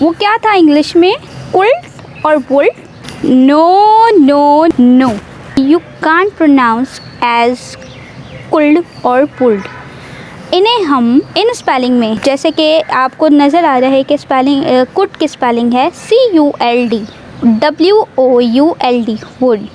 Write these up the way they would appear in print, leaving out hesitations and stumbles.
वो क्या था इंग्लिश में? कुल्ड और would? No no no, you can't pronounce as could और पुल्ड। इन्हें हम इन स्पेलिंग में, जैसे कि आपको नज़र आ रहा है कि स्पेलिंग कुड की स्पेलिंग है CULD, WOULD, वुड।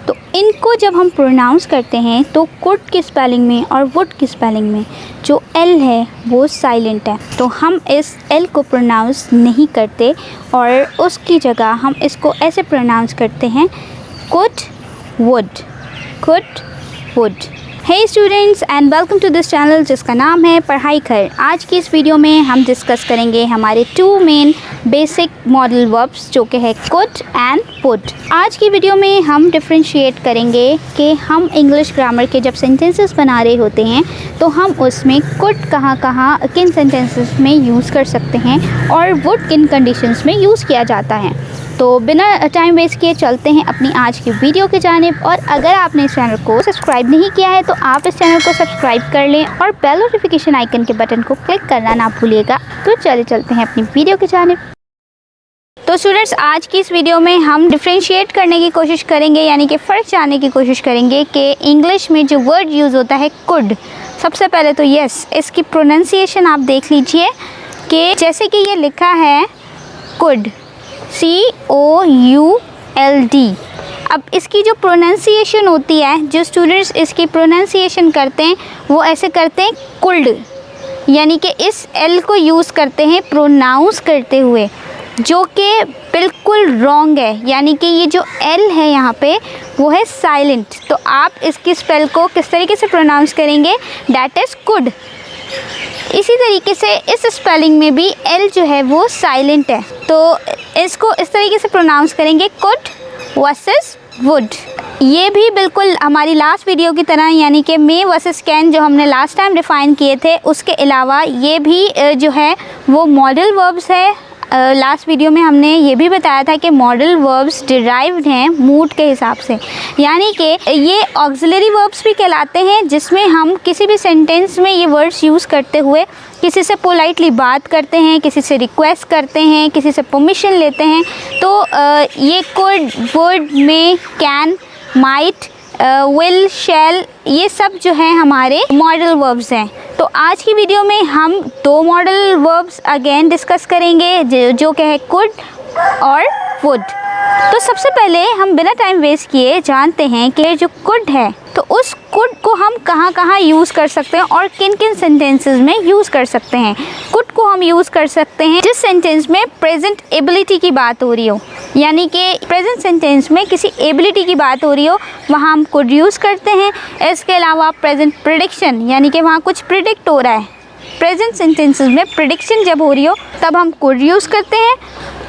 तो इनको जब हम प्रोनाउंस करते हैं तो कुड की स्पेलिंग में और वुड की स्पेलिंग में जो L है वो साइलेंट है, तो हम इस L को प्रोनाउंस नहीं करते और उसकी जगह हम इसको ऐसे प्रोनाउंस करते हैं could would, could would. Hey students and welcome to this channel जिसका नाम है पढ़ाई घर। आज की इस वीडियो में हम डिस्कस करेंगे हमारे 2 मेन बेसिक मॉडल वर्ब्स जो कि है कुड एंड वुड। आज की वीडियो में हम डिफरेंशिएट करेंगे कि हम इंग्लिश ग्रामर के जब सेंटेंसेस बना रहे होते हैं तो हम उसमें कुड कहाँ किन सेंटेंसेस में यूज़ कर सकते हैं और वुड किन कंडीशंस में यूज़ किया जाता है। तो बिना टाइम वेस्ट किए चलते हैं अपनी आज की वीडियो की जानिब। और अगर आपने इस चैनल को सब्सक्राइब नहीं किया है तो आप इस चैनल को सब्सक्राइब कर लें और बेल नोटिफिकेशन आइकन के बटन को क्लिक करना ना भूलिएगा। तो चलिए चलते हैं अपनी वीडियो की जानिब। तो स्टूडेंट्स, आज की इस वीडियो में हम डिफरेंशिएट करने की कोशिश करेंगे, यानी कि फ़र्क जानने की कोशिश करेंगे कि इंग्लिश में जो वर्ड यूज़ होता है कुड। सबसे पहले तो इसकी प्रोनाउंसिएशन आप देख लीजिए कि जैसे कि ये लिखा है कुड, COULD। अब इसकी जो प्रोनाउंसिएशन होती है, जो स्टूडेंट्स इसकी प्रोनाउंसिएशन करते हैं वो ऐसे करते हैं कुल्ड, यानी कि इस L को यूज़ करते हैं प्रोनाउंस करते हुए, जो कि बिल्कुल रॉन्ग है। यानी कि ये जो L है यहाँ पे वो है साइलेंट। तो आप इसकी स्पेल को किस तरीके से प्रोनाउंस करेंगे? That is could. इसी तरीके से इस स्पेलिंग में भी L जो है वो साइलेंट है, तो इसको इस तरीके से प्रोनाउंस करेंगे कुड वर्सेस वुड। ये भी बिल्कुल हमारी लास्ट वीडियो की तरह, यानी कि मे वर्सेस कैन जो हमने लास्ट टाइम डिफ़ाइन किए थे उसके अलावा ये भी जो है वो मॉडल वर्ब्स है। लास्ट वीडियो में हमने ये भी बताया था कि मॉडल वर्ब्स डिराइव्ड हैं मूड के हिसाब से, यानी कि ये ऑक्सिलरी वर्ब्स भी कहलाते हैं, जिसमें हम किसी भी सेंटेंस में ये वर्ड्स यूज़ करते हुए किसी से पोलाइटली बात करते हैं, किसी से रिक्वेस्ट करते हैं, किसी से परमिशन लेते हैं। तो ये could, would, may, can, might, will, shall, ये सब जो है हमारे मॉडल वर्ब्स हैं। तो आज की वीडियो में हम 2 मॉडल वर्ब्स अगेन डिस्कस करेंगे जो कि है कुड और वुड। तो सबसे पहले हम बिना टाइम वेस्ट किए जानते हैं कि जो कुड है तो उस कुड को हम कहाँ यूज़ कर सकते हैं और किन किन सेंटेंसेस में यूज़ कर सकते हैं। कुड को हम यूज़ कर सकते हैं जिस सेंटेंस में प्रेजेंट एबिलिटी की बात हो रही हो, यानी कि प्रेजेंट सेंटेंस में किसी एबिलिटी की बात हो रही हो, वहाँ हम कुड यूज़ करते हैं। इसके अलावा प्रेजेंट प्रेडिक्शन, यानी कि वहाँ कुछ प्रिडिक्ट हो रहा है, प्रेजेंट सेंटेंसेस में प्रिडिक्शन जब हो रही हो तब हम कुड यूज़ करते हैं।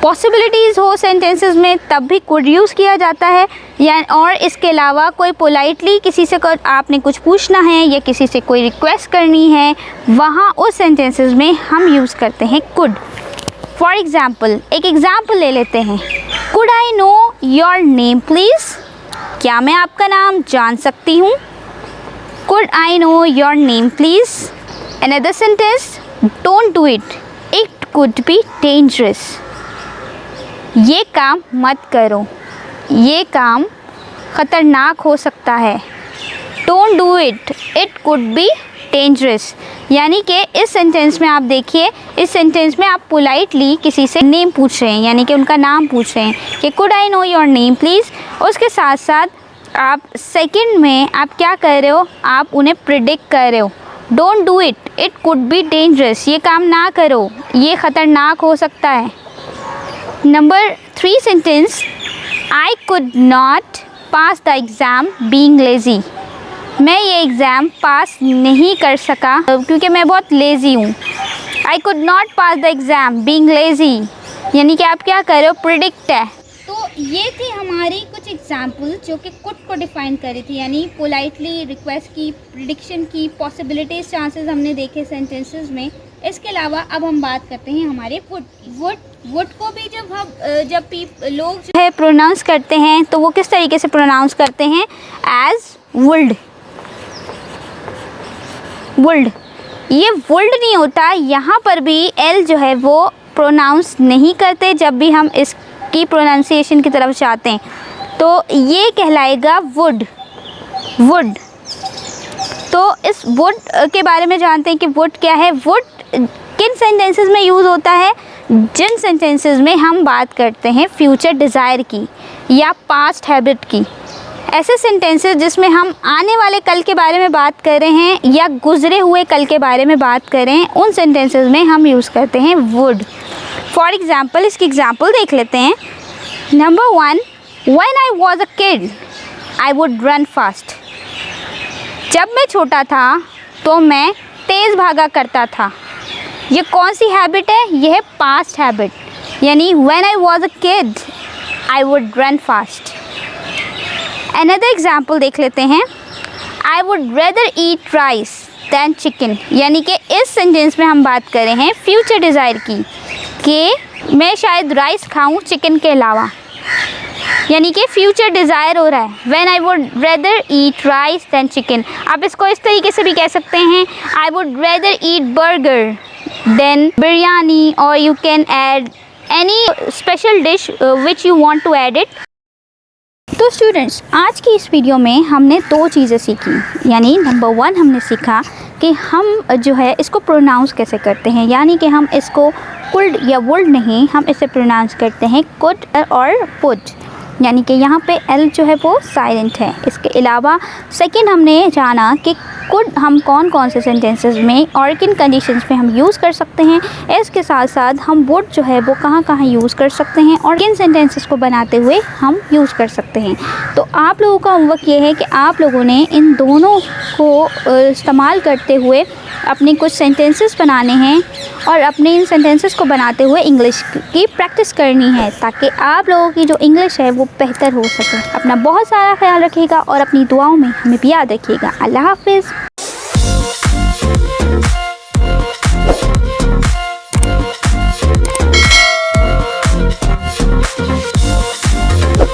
पॉसिबिलिटीज़ हो सेंटेंसेस में तब भी कुड यूज़ किया जाता है। या और इसके अलावा कोई पोलाइटली किसी से आपने कुछ पूछना है या किसी से कोई रिक्वेस्ट करनी है, वहाँ उस सेंटेंसेस में हम यूज़ करते हैं कुड। फॉर एग्ज़ाम्पल, एक एग्ज़ाम्पल ले लेते हैं। Could I know your name please? क्या मैं आपका नाम जान सकती हूँ? Could I know your name please? Another sentence, don't do it, it could be dangerous। ये काम मत करो, ये काम ख़तरनाक हो सकता है। Don't do it, it could be dangerous। यानी कि इस सेंटेंस में आप देखिए, इस सेंटेंस में आप पोलाइटली किसी से नेम पूछ रहे हैं, यानी कि उनका नाम पूछ रहे हैं कि could I know your name please. उसके साथ साथ आप सेकंड में आप क्या कर रहे हो? आप उन्हें प्रिडिक्ट कर रहे हो। Don't do it, it could be dangerous. ये काम ना करो, ये ख़तरनाक हो सकता है। Number 3 sentence, I could not pass the exam being lazy. मैं ये एग्ज़ाम पास नहीं कर सका क्योंकि मैं बहुत लेज़ी हूँ। I could not pass the exam being lazy, यानी कि आप क्या कर रहे हो? प्रिडिक्ट है। तो ये थी हमारी कुछ एग्जाम्पल जो कि कुड को डिफ़ाइन करी थी, यानी पोलाइटली रिक्वेस्ट की, प्रिडिक्शन की, पॉसिबिलिटीज़, चांसेस हमने देखे सेंटेंसेस में। इसके अलावा अब हम बात करते हैं हमारे वुड को भी जब लोग जो है प्रोनाउंस करते हैं तो वो किस तरीके से प्रोनाउंस करते हैं? As would. वुल्ड, ये वुल्ड नहीं होता, यहाँ पर भी L जो है वो प्रोनाउंस नहीं करते जब भी हम इसकी प्रोनाउंसिएशन की तरफ जाते हैं, तो ये कहलाएगा वुड। वुड। तो इस वुड के बारे में जानते हैं कि वुड क्या है। वुड किन सेंटेंसेस में यूज़ होता है? जिन सेंटेंसेस में हम बात करते हैं फ्यूचर डिज़ायर की या पास्ट हैबिट की। ऐसे सेंटेंसेस जिसमें हम आने वाले कल के बारे में बात कर रहे हैं या गुजरे हुए कल के बारे में बात कर रहे हैं, उन सेंटेंसेस में हम यूज़ करते हैं वुड। फॉर एग्ज़ाम्पल, इसकी एग्ज़ाम्पल देख लेते हैं। Number 1, when I was a kid I would run fast. जब मैं छोटा था तो मैं तेज़ भागा करता था। ये कौन सी हैबिट है? यह है पास्ट हैबिट, यानी when I was a kid I would run fast. Another example देख लेते हैं। I would rather eat rice than chicken, यानी कि इस सेंटेंस में हम बात कर रहे हैं फ्यूचर डिज़ायर की कि मैं शायद राइस खाऊं चिकन के अलावा, यानी कि फ्यूचर डिज़ायर हो रहा है। When I would rather eat rice than chicken. आप इसको इस तरीके से भी कह सकते हैं, I would rather eat burger then biryani, और you can add any special dish which you want to add it. तो स्टूडेंट्स, आज की इस वीडियो में हमने 2 चीज़ें सीखी, यानी नंबर 1 हमने सीखा कि हम जो है इसको प्रोनाउंस कैसे करते हैं, यानी कि हम इसको कुल्ड या वुल्ड नहीं, हम इसे प्रोनाउंस करते हैं कुड और पुड, यानी कि यहाँ पे एल जो है वो साइलेंट है। इसके अलावा सेकंड हमने जाना कि कुड हम कौन कौन से सेंटेंसेस में और किन कंडीशंस में हम यूज़ कर सकते हैं। इसके साथ साथ हम वुड जो है वो कहाँ कहाँ यूज़ कर सकते हैं और किन सेंटेंसेस को बनाते हुए हम यूज़ कर सकते हैं। तो आप लोगों का होमवर्क ये है कि आप लोगों ने इन दोनों को इस्तेमाल करते हुए अपने कुछ सेंटेंसेस बनाने हैं और अपने इन सेंटेंसेस को बनाते हुए इंग्लिश की प्रैक्टिस करनी है, ताकि आप लोगों की जो इंग्लिश है वो बेहतर हो सके। अपना बहुत सारा ख्याल रखिएगा और अपनी दुआओं में हमें भी याद रखिएगा। अल्लाह हाफिज़।